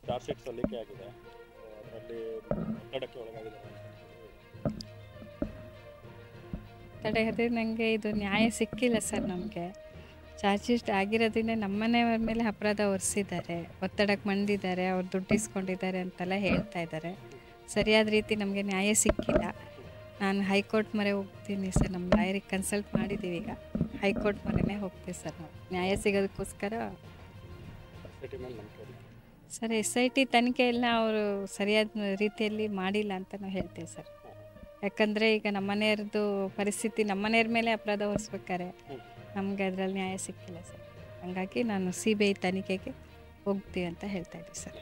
Charge sheet ಸಲ್ಲಿಕೆ ಆಗಿದೆ, ಅದರಲ್ಲಿ ಒತ್ತಡಕ್ಕೆ ಒಳಗಾಗಿದ್ದಾರೆ. ತಡೆಗದೆ ನನಗೆ ಇದು ನ್ಯಾಯ ಸಿಕ್ಕಿಲ್ಲ ಸರ್. ನಮಗೆ ಚಾರ್ಜ್ ಶೀಟ್ ಆಗಿರೋದ್ರಿಂದ ನಮ್ಮನೆಯವ್ರ ಮೇಲೆ ಅಪರಾಧ ಹೊರಿಸಿದ್ದಾರೆ, ಒತ್ತಡಕ್ಕೆ ಮಂಡಿದ್ದಾರೆ, ಅವ್ರು ದುಡ್ಡು ಇಸ್ಕೊಂಡಿದ್ದಾರೆ ಅಂತೆಲ್ಲ ಹೇಳ್ತಾ ಇದ್ದಾರೆ. ಸರಿಯಾದ ರೀತಿ ನಮಗೆ ನ್ಯಾಯ ಸಿಕ್ಕಿಲ್ಲ. ನಾನು ಹೈಕೋರ್ಟ್ ಮೊರೆ ಹೋಗ್ತೀನಿ ಸರ್. ನಮ್ಮ ಲಾಯರಿಗೆ ಕನ್ಸಲ್ಟ್ ಮಾಡಿದ್ದೀವಿ. ಈಗ ಹೈಕೋರ್ಟ್ ಮೊರೆನೇ ಹೋಗ್ತೀವಿ ಸರ್. ನಾವು ನ್ಯಾಯ ಸಿಗೋದಕ್ಕೋಸ್ಕರ ಸರ್ SIT ತನಿಖೆ ಎಲ್ಲ ಅವರು ಸರಿಯಾದ ರೀತಿಯಲ್ಲಿ ಮಾಡಿಲ್ಲ ಅಂತ ನಾವು ಹೇಳ್ತೀವಿ ಸರ್. ಯಾಕಂದರೆ ಈಗ ನಮ್ಮನೆಯವ್ರದ್ದು ಪರಿಸ್ಥಿತಿ, ನಮ್ಮನೆಯವ್ರ ಮೇಲೆ ಅಪರಾಧ ಹೊರಿಸ್ಬೇಕಾರೆ ನಮಗೆ ಅದರಲ್ಲಿ ನ್ಯಾಯ ಸಿಕ್ಕಿಲ್ಲ ಸರ್. ಹಾಗಾಗಿ ನಾನು CBI ತನಿಖೆಗೆ ಹೋಗ್ತೀವಿ ಅಂತ ಹೇಳ್ತಾ ಇದ್ದೀವಿ ಸರ್.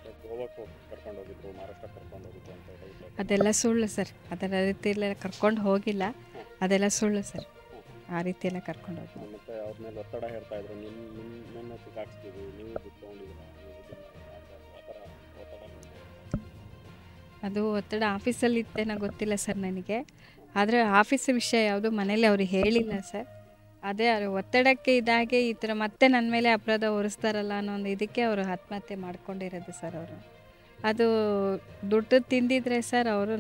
ಅದೆಲ್ಲ ಸುಳ್ಳು ಸರ್. ಅದರ ರೀತಿಯೆಲ್ಲ ಕರ್ಕೊಂಡು ಹೋಗಿಲ್ಲ, ಅದೆಲ್ಲ ಸುಳ್ಳು ಸರ್. ಆ ರೀತಿಯೆಲ್ಲ ಕರ್ಕೊಂಡು ಹೋಗಿಲ್ಲ. ಮತ್ತೆ ಅವ್ರ ಮೇಲೆ ಒತ್ತಡ ಹೇಳ್ತಾ ಇದ್ರು, ನಿಮ್ಮ ಸಿಕ್ಕಾಕ್ಸ್ತೀವಿ, ನೀವು ಅದು ಒತ್ತಡ ಆಫೀಸಲ್ಲಿ ಇತ್ತೇನೋ ಗೊತ್ತಿಲ್ಲ ಸರ್ ನನಗೆ. ಆದರೆ ಆಫೀಸ್ ವಿಷಯ ಯಾವುದು ಮನೇಲಿ ಅವ್ರಿಗೆ ಹೇಳಿಲ್ಲ ಸರ್. ಅದೇ ಅವ್ರ ಒತ್ತಡಕ್ಕೆ ಇದಾಗೆ ಈ ಥರ ಮತ್ತೆ ನನ್ನ ಮೇಲೆ ಅಪರಾಧ ಹೊರಿಸ್ತಾರಲ್ಲ ಅನ್ನೋ ಒಂದು ಇದಕ್ಕೆ ಅವರು ಆತ್ಮಹತ್ಯೆ ಮಾಡ್ಕೊಂಡಿರೋದು ಸರ್. ಅವರು ಅದು ದುಡ್ಡು ತಿಂದಿದ್ರೆ ಸರ್, ಅವರು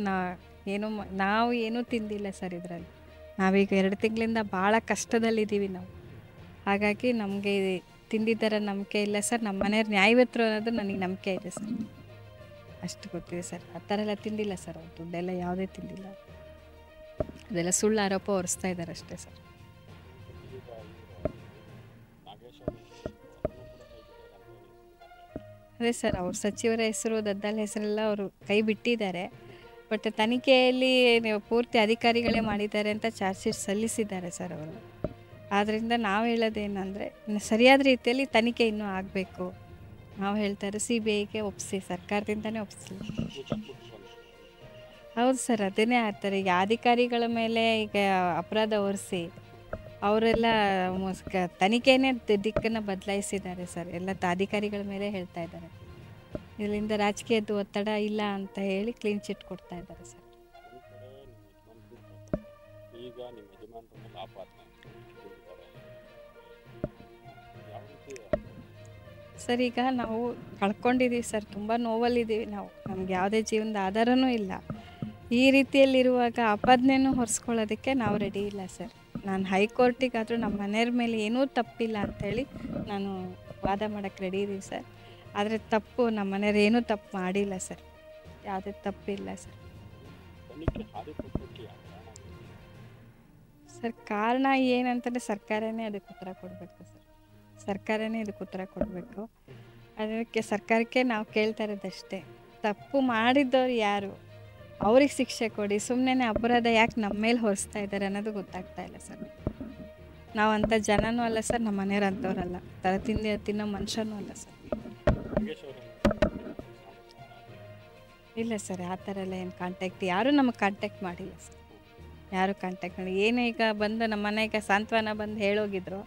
ನಾವು ಏನೂ ತಿಂದಿಲ್ಲ ಸರ್. ಇದರಲ್ಲಿ ನಾವೀಗ 2 ತಿಂಗಳಿಂದ ಭಾಳ ಕಷ್ಟದಲ್ಲಿದ್ದೀವಿ ನಾವು. ಹಾಗಾಗಿ ನಮಗೆ ತಿಂದಿದ್ದರ ನಂಬಿಕೆ ಇಲ್ಲ ಸರ್. ನಮ್ಮ ಮನೆಯವ್ರು ನ್ಯಾಯವಂತರು ಅನ್ನೋದು ನನಗೆ ನಂಬಿಕೆ ಇದೆ ಸರ್. ಅಷ್ಟು ಗೊತ್ತಿದೆ ಸರ್. ಆ ಥರ ಎಲ್ಲ ತಿಂದಿಲ್ಲ ಸರ್. ಅವ್ರು ದುಡ್ಡೆಲ್ಲ ಯಾವುದೇ ತಿಂದಿಲ್ಲ. ಅದೆಲ್ಲ ಸುಳ್ಳು ಆರೋಪ ಹೊರಿಸ್ತಾ ಇದ್ದಾರೆ ಅಷ್ಟೇ ಸರ್. ಅದೇ ಸರ್, ಅವ್ರ ಸಚಿವರ ಹೆಸರು, ದದ್ದಾಲ್ ಹೆಸರೆಲ್ಲ ಅವರು ಕೈ ಬಿಟ್ಟಿದ್ದಾರೆ. ಬಟ್ ತನಿಖೆಯಲ್ಲಿ ಪೂರ್ತಿ ಅಧಿಕಾರಿಗಳೇ ಮಾಡಿದ್ದಾರೆ ಅಂತ ಚಾರ್ಜ್ ಶೀಟ್ ಸಲ್ಲಿಸಿದ್ದಾರೆ ಸರ್ ಅವರು. ಆದ್ದರಿಂದ ನಾವು ಹೇಳೋದೇನೆಂದರೆ ಸರಿಯಾದ ರೀತಿಯಲ್ಲಿ ತನಿಖೆ ಇನ್ನೂ ಆಗಬೇಕು. ನಾವು ಹೇಳ್ತಾರೆ CBIಗೆ ಒಪ್ಪಿಸಿ, ಸರ್ಕಾರದಿಂದನೇ ಒಪ್ಪಿಸಿ. ಹೌದು ಸರ್, ಅದನ್ನೇ ಆಗ್ತಾರೆ. ಈಗ ಅಧಿಕಾರಿಗಳ ಮೇಲೆ ಈಗ ಅಪರಾಧ ಹೊರಿಸಿ ಅವರೆಲ್ಲ ತನಿಖೆನೇ ದಿಕ್ಕನ್ನು ಬದಲಾಯಿಸಿದ್ದಾರೆ ಸರ್. ಎಲ್ಲ ಅಧಿಕಾರಿಗಳ ಮೇಲೆ ಹೇಳ್ತಾ ಇದ್ದಾರೆ. ಇದರಿಂದ ರಾಜಕೀಯದ್ದು ಒತ್ತಡ ಇಲ್ಲ ಅಂತ ಹೇಳಿ ಕ್ಲೀನ್ ಚಿಟ್ ಕೊಡ್ತಾ ಇದ್ದಾರೆ ಸರ್. ಸರ್, ಈಗ ನಾವು ಕಳ್ಕೊಂಡಿದ್ದೀವಿ ಸರ್. ತುಂಬ ನೋವಲ್ಲಿದ್ದೀವಿ ನಾವು. ನಮ್ಗೆ ಯಾವುದೇ ಜೀವನದ ಆಧಾರನೂ ಇಲ್ಲ. ಈ ರೀತಿಯಲ್ಲಿರುವಾಗ ಆಪಾದನೆಯೂ ಹೊರಿಸ್ಕೊಳ್ಳೋದಕ್ಕೆ ನಾವು ರೆಡಿ ಇಲ್ಲ ಸರ್. ನಾನು ಹೈಕೋರ್ಟಿಗಾದರೂ ನಮ್ಮ ಮನೆಯವ್ರ ಮೇಲೆ ಏನೂ ತಪ್ಪಿಲ್ಲ ಅಂಥೇಳಿ ನಾನು ವಾದ ಮಾಡೋಕ್ಕೆ ರೆಡಿ ಇದ್ದೀವಿ ಸರ್. ಆದರೆ ತಪ್ಪು ನಮ್ಮ ಮನೆಯವ್ರು ಏನೂ ತಪ್ಪು ಮಾಡಿಲ್ಲ ಸರ್. ಯಾವುದೇ ತಪ್ಪಿಲ್ಲ ಸರ್. ಸರ್, ಕಾರಣ ಏನಂತಂದರೆ ಸರ್ಕಾರನೇ ಅದಕ್ಕೆ ಉತ್ತರ ಕೊಡಬೇಕು ಸರ್. ಸರ್ಕಾರನೇ ಇದಕ್ಕೆ ಉತ್ತರ ಕೊಡಬೇಕು. ಅದಕ್ಕೆ ಸರ್ಕಾರಕ್ಕೆ ನಾವು ಕೇಳ್ತಾ ಇರೋದಷ್ಟೇ, ತಪ್ಪು ಮಾಡಿದ್ದವ್ರು ಯಾರು ಅವ್ರಿಗೆ ಶಿಕ್ಷೆ ಕೊಡಿ. ಸುಮ್ಮನೆ ಅಪರಾಧ ಯಾಕೆ ನಮ್ಮ ಮೇಲೆ ಹೊರಿಸ್ತಾ ಇದ್ದಾರೆ ಅನ್ನೋದು ಗೊತ್ತಾಗ್ತಾ ಇಲ್ಲ ಸರ್. ನಾವು ಅಂಥ ಜನನೂ ಅಲ್ಲ ಸರ್, ನಮ್ಮ ಮನೆಯವ್ರು ಅಂಥವ್ರಲ್ಲ. ಥರ ತಿನ್ನೋ ಮನುಷ್ಯನೂ ಅಲ್ಲ ಸರ್. ಇಲ್ಲ ಸರ್, ಆ ಥರ ಎಲ್ಲ ಏನು ಕಾಂಟ್ಯಾಕ್ಟ್ ಯಾರೂ ನಮಗೆ ಕಾಂಟ್ಯಾಕ್ಟ್ ಮಾಡಿಲ್ಲ ಸರ್. ಯಾರೂ ಕಾಂಟ್ಯಾಕ್ಟ್ ಮಾಡಿ ಏನು ಈಗ ಬಂದು ನಮ್ಮ ಮನೆಗೆ ಸಾಂತ್ವನ ಬಂದು ಹೇಳೋಗಿದ್ರು,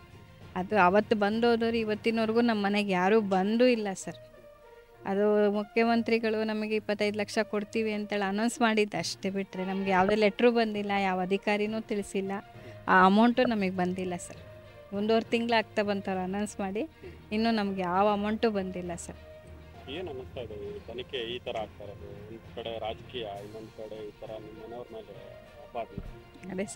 ಅದು ಅವತ್ತು ಬಂದೋದವ್ರು ಇವತ್ತಿನವರೆಗೂ ನಮ್ಮ ಮನೆಗೆ ಯಾರೂ ಬಂದೂ ಇಲ್ಲ ಸರ್. ಅದು ಮುಖ್ಯಮಂತ್ರಿಗಳು ನಮಗೆ 25 ಲಕ್ಷ ಕೊಡ್ತೀವಿ ಅಂತೇಳಿ ಅನೌನ್ಸ್ ಮಾಡಿದ್ದು ಅಷ್ಟೇ ಬಿಟ್ಟರೆ ನಮಗೆ ಯಾವುದೇ ಲೆಟ್ರೂ ಬಂದಿಲ್ಲ, ಯಾವ ಅಧಿಕಾರಿನೂ ತಿಳಿಸಿಲ್ಲ. ಆ ಅಮೌಂಟು ನಮಗೆ ಬಂದಿಲ್ಲ ಸರ್. 1.5 ತಿಂಗಳು ಆಗ್ತಾ ಬಂತವ್ರು ಅನೌನ್ಸ್ ಮಾಡಿ, ಇನ್ನೂ ನಮ್ಗೆ ಯಾವ ಅಮೌಂಟು ಬಂದಿಲ್ಲ ಸರ್. ಏನು ಅನ್ನಿಸ್ತಾ ಇದೆ ತನಿಖೆ ಈ ಥರ ಆಗ್ತಾ ಇರೋದು? ಒಂದು ಕಡೆ ರಾಜಕೀಯ, ಇನ್ನೊಂದು ಕಡೆ ಈ ಥರ ನಿಮ್ಮ ಮನೆಯವ್ರ ಮೇಲೆ ಅಪಾದನೆ. ಅದೇ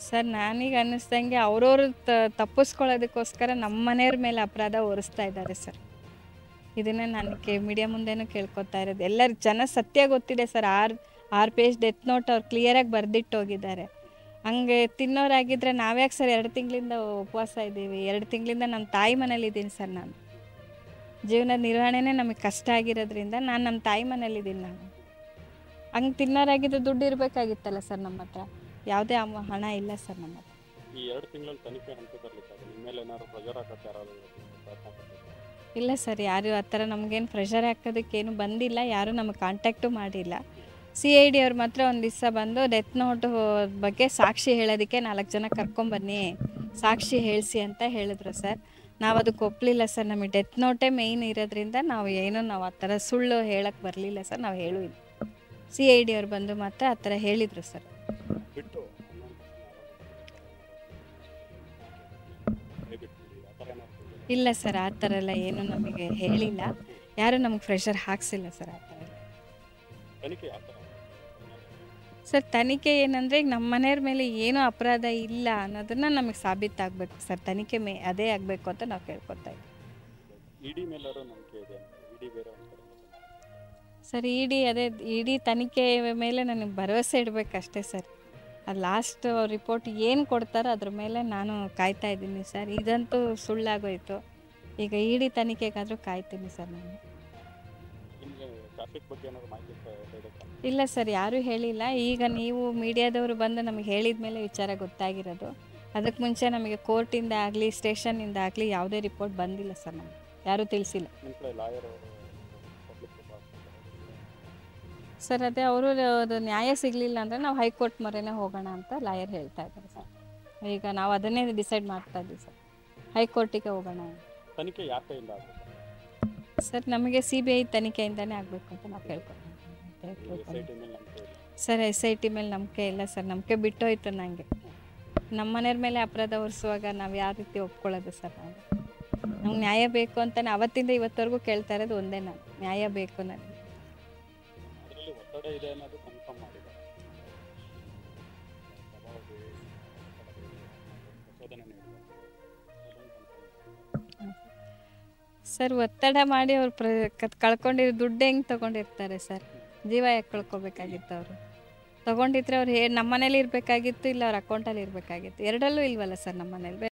ಸರ್, ನಾನೀಗ ಅನ್ನಿಸ್ದಂಗೆ ಅವ್ರವ್ರು ತಪ್ಪಿಸ್ಕೊಳ್ಳೋದಕ್ಕೋಸ್ಕರ ನಮ್ಮ ಮನೆಯವ್ರ ಮೇಲೆ ಅಪರಾಧ ಹೊರಿಸ್ತಾ ಇದ್ದಾರೆ ಸರ್. ಇದನ್ನೇ ನಾನು ಮೀಡಿಯಾ ಮುಂದೆನೂ ಕೇಳ್ಕೊತಾ ಇರೋದು. ಎಲ್ಲರ ಜನ ಸತ್ಯ ಗೊತ್ತಿದೆ ಸರ್. 6 ಪೇಜ್ ಡೆತ್ ನೋಟ್ ಅವ್ರು ಕ್ಲಿಯರಾಗಿ ಬರೆದಿಟ್ಟು ಹೋಗಿದ್ದಾರೆ. ಹಂಗೆ ತಿನ್ನೋರಾಗಿದ್ದರೆ ನಾವ್ಯಾಕೆ ಸರ್ 2 ತಿಂಗಳಿಂದ ಉಪವಾಸ ಇದ್ದೀವಿ? 2 ತಿಂಗಳಿಂದ ನಮ್ಮ ತಾಯಿ ಮನೇಲಿದ್ದೀನಿ ಸರ್. ನಾನು ಜೀವನದ ನಿರ್ವಹಣೆನೇ ನಮಗೆ ಕಷ್ಟ ಆಗಿರೋದ್ರಿಂದ ನಾನು ನಮ್ಮ ತಾಯಿ ಮನೇಲಿದ್ದೀನಿ. ನಾನು ಹಂಗೆ ತಿನ್ನೋರಾಗಿದ್ದು ದುಡ್ಡು ಇರಬೇಕಾಗಿತ್ತಲ್ಲ ಸರ್ ನಮ್ಮ ಹತ್ರ. ಯಾವುದೇ ಹಣ ಇಲ್ಲ ಸರ್ ನಮ್ಮ ಹತ್ರ. ಈ 2 ತಿಂಗಳಲ್ಲಿ ತನಿಖೆ ಹಂತದಲ್ಲಿ ನಿಮ್ಮ ಮೇಲೆ ಏನಾದ್ರು ಪ್ರೆಷರ್ ಹಾಕೋಕ್ಕೆ ಯಾರಾದರೂ ಇಲ್ಲ ಸರ್, ಯಾರು ಆ ಥರ ನಮಗೇನು ಪ್ರೆಷರ್ ಹಾಕೋದಕ್ಕೇನು ಬಂದಿಲ್ಲ. ಯಾರೂ ನಮಗೆ ಕಾಂಟ್ಯಾಕ್ಟು ಮಾಡಿಲ್ಲ. CID ಅವ್ರು ಮಾತ್ರ ಒಂದು ದಿವಸ ಬಂದು ಡೆತ್ ನೋಟು ಬಗ್ಗೆ ಸಾಕ್ಷಿ ಹೇಳೋದಕ್ಕೆ 4 ಜನ ಕರ್ಕೊಂಬನ್ನಿ, ಸಾಕ್ಷಿ ಹೇಳಿಸಿ ಅಂತ ಹೇಳಿದ್ರು ಸರ್. ನಾವು ಅದಕ್ಕೆ ಒಪ್ಪಲಿಲ್ಲ ಸರ್. ನಮಗೆ ಡೆತ್ ನೋಟೇ ಮೇಯ್ನ್ ಇರೋದ್ರಿಂದ ನಾವು ಆ ಥರ ಸುಳ್ಳು ಹೇಳಕ್ಕೆ ಬರಲಿಲ್ಲ ಸರ್. ನಾವು ಹೇಳೂ ಇಲ್ಲ. CID ಅವ್ರು ಬಂದು ಮಾತ್ರ ಆ ಥರ ಹೇಳಿದರು ಸರ್. ಇಲ್ಲ ಸರ್, ಆ ಥರ ಎಲ್ಲ ಏನೂ ನಮಗೆ ಹೇಳಿಲ್ಲ. ಯಾರೂ ನಮಗೆ ಪ್ರೆಷರ್ ಹಾಕ್ಸಿಲ್ಲ ಸರ್ ಆ ಥರ ಎಲ್ಲ. ತನಿಖೆ ಯಾವ ಥರ ಸರ್ ತನಿಖೆ ಏನಂದರೆ ಈಗ ನಮ್ಮ ಮನೆಯವ್ರ ಮೇಲೆ ಏನೂ ಅಪರಾಧ ಇಲ್ಲ ಅನ್ನೋದನ್ನು ನಮಗೆ ಸಾಬೀತಾಗಬೇಕು ಸರ್. ತನಿಖೆ ಅದೇ ಆಗಬೇಕು ಅಂತ ನಾವು ಕೇಳ್ಕೊತಾ ಇದ್ದೀವಿ. ಇಡಿ ಮೇಲಾದ್ರೂ ನಂಬಿಕೆ ಇದೆ? ಇಡಿ ಬೇರೆ ಒಂದು ಕಡೆ ಸರ್ ಇಡೀ ತನಿಖೆ ಮೇಲೆ ನನಗೆ ಭರವಸೆ ಇಡಬೇಕಷ್ಟೇ ಸರ್. ಅದು ಲಾಸ್ಟ್ ರಿಪೋರ್ಟ್ ಏನು ಕೊಡ್ತಾರೋ ಅದ್ರ ಮೇಲೆ ನಾನು ಕಾಯ್ತಾ ಇದ್ದೀನಿ ಸರ್. ಇದಂತೂ ಸುಳ್ಳಾಗೋಯ್ತು. ಈಗ ಇಡೀ ತನಿಖೆಗಾದರೂ ಕಾಯ್ತೀನಿ ಸರ್ ನಾನು. ನಿಮಗೆ ಟ್ರಾಫಿಕ್ ಬಗ್ಗೆ ಏನಾದ್ರು ಮಾಹಿತಿ ಸಿಗುತ್ತಾ? ಇಲ್ಲ ಸರ್, ಯಾರೂ ಹೇಳಿಲ್ಲ. ಈಗ ನೀವು ಮೀಡಿಯಾದವರು ಬಂದು ನಮಗೆ ಹೇಳಿದ ಮೇಲೆ ವಿಚಾರ ಗೊತ್ತಾಗಿರೋದು. ಅದಕ್ಕೆ ಮುಂಚೆ ನಮಗೆ ಕೋರ್ಟಿಂದ ಆಗಲಿ ಸ್ಟೇಷನ್ನಿಂದ ಆಗಲಿ ಯಾವುದೇ ರಿಪೋರ್ಟ್ ಬಂದಿಲ್ಲ ಸರ್, ನಮಗೆ ಯಾರೂ ತಿಳಿಸಿಲ್ಲ ನಿಮ್ಮ ಕಡೆ ಲಾಯರ್ ಅವರು ಪಬ್ಲಿಕ್ ಸರ್. ಅದೇ ಅವರು ಅದು ನ್ಯಾಯ ಸಿಗಲಿಲ್ಲ ಅಂದರೆ ನಾವು ಹೈಕೋರ್ಟ್ ಮೊರೆನೇ ಹೋಗೋಣ ಅಂತ ಲಾಯರ್ ಹೇಳ್ತಾ ಇದ್ದಾರೆ ಸರ್. ಈಗ ನಾವು ಅದನ್ನೇ ಡಿಸೈಡ್ ಮಾಡ್ತಾ ಇದ್ದೀವಿ ಸರ್, ಹೈಕೋರ್ಟಿಗೆ ಹೋಗೋಣ ಅಂತ. ತನಿಖೆ ಯಾರ ಕೈಯಿಂದ ಆಗಬೇಕು ಸರ್ ನಮಗೆ CBI ತನಿಖೆಯಿಂದನೇ ಆಗಬೇಕು ಅಂತ ನಾವು ಕೇಳ್ಕೊತೀವಿ SIT ಮೇಲೆ ನಂಬಿಕೆ ಇದೆ? ಸರ್. SIT ಮೇಲೆ ನಂಬಿಕೆ ಇಲ್ಲ ಸರ್, ನಂಬಿಕೆ ಬಿಟ್ಟೋಯ್ತು ನನಗೆ. ನಮ್ಮ ಮನೆಯವ್ರ ಮೇಲೆ ಅಪರಾಧ ಹೊರಿಸುವಾಗ ನಾವು ಯಾವ ರೀತಿ ಒಪ್ಕೊಳ್ಳೋದು ಸರ್? ನಮ್ಗೆ ನ್ಯಾಯ ಬೇಕು ಅಂತಲೇ ಅವತ್ತಿಂದ ಇವತ್ತವರೆಗೂ ಕೇಳ್ತಾ ಇರೋದು ಒಂದೇ, ನಾನು ನ್ಯಾಯ ಬೇಕು ನನಗೆ. ಅದರಲ್ಲಿ ಒತ್ತಡ ಇದೆ ಅನ್ನೋದು ಕನ್ಫರ್ಮ್ ಮಾಡಿದ್ದಾರೆ. ಪ್ರಚೋದನೆ ನೀಡಿದ್ದಾರೆ. ಸರ್ ಒತ್ತಡ ಮಾಡಿ ಅವ್ರು ಕಳ್ಕೊಂಡಿರೋ ದುಡ್ಡು ಹೆಂಗೆ ತೊಗೊಂಡಿರ್ತಾರೆ ಸರ್? ಜೀವ ಯಾಕೆ ಕಳ್ಕೊಬೇಕಾಗಿತ್ತು ಅವರು? ತೊಗೊಂಡಿದ್ರೆ ಅವ್ರು ನಮ್ಮ ಮನೇಲಿ ಇರಬೇಕಾಗಿತ್ತು, ಇಲ್ಲ ಅವ್ರ ಅಕೌಂಟಲ್ಲಿ ಇರಬೇಕಾಗಿತ್ತು. ಎರಡಲ್ಲೂ ಇಲ್ವಲ್ಲ ಸರ್ ನಮ್ಮ ಮನೇಲಿ.